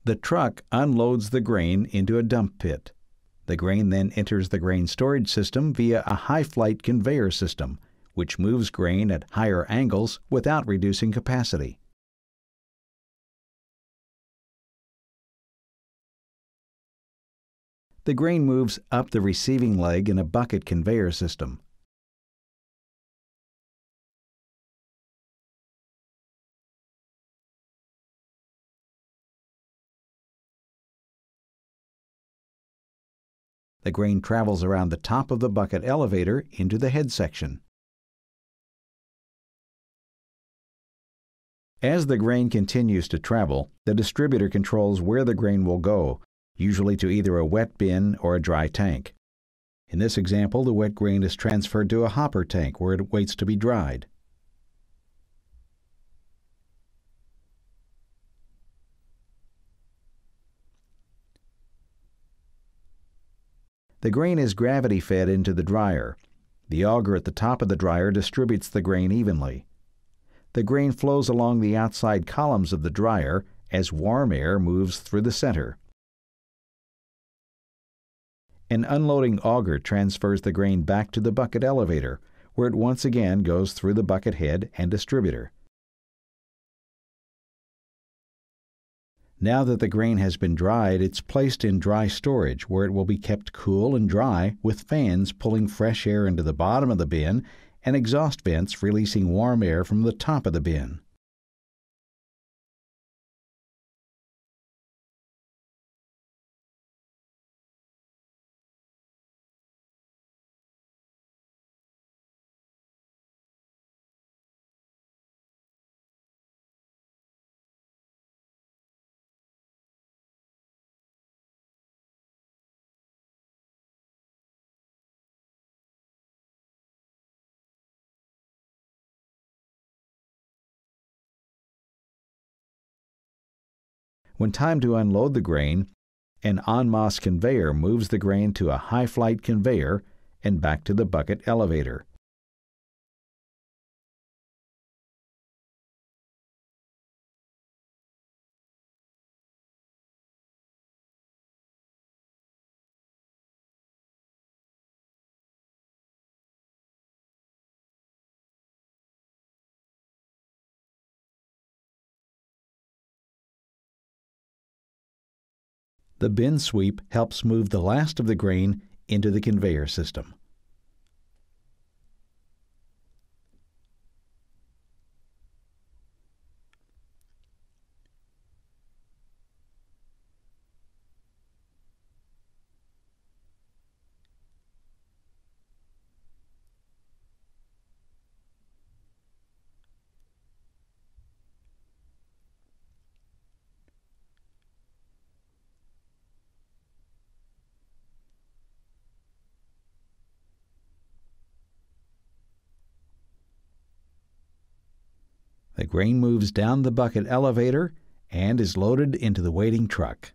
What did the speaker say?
The truck unloads the grain into a dump pit. The grain then enters the grain storage system via a high-flight conveyor system, which moves grain at higher angles without reducing capacity. The grain moves up the receiving leg in a bucket conveyor system. The grain travels around the top of the bucket elevator into the head section. As the grain continues to travel, the distributor controls where the grain will go, usually to either a wet bin or a dry tank. In this example, the wet grain is transferred to a hopper tank where it waits to be dried. The grain is gravity-fed into the dryer. The auger at the top of the dryer distributes the grain evenly. The grain flows along the outside columns of the dryer as warm air moves through the center. An unloading auger transfers the grain back to the bucket elevator, where it once again goes through the bucket head and distributor. Now that the grain has been dried, it's placed in dry storage, where it will be kept cool and dry with fans pulling fresh air into the bottom of the bin and exhaust vents releasing warm air from the top of the bin. When time to unload the grain, an en masse conveyor moves the grain to a high-flight conveyor and back to the bucket elevator. The bin sweep helps move the last of the grain into the conveyor system. The grain moves down the bucket elevator and is loaded into the waiting truck.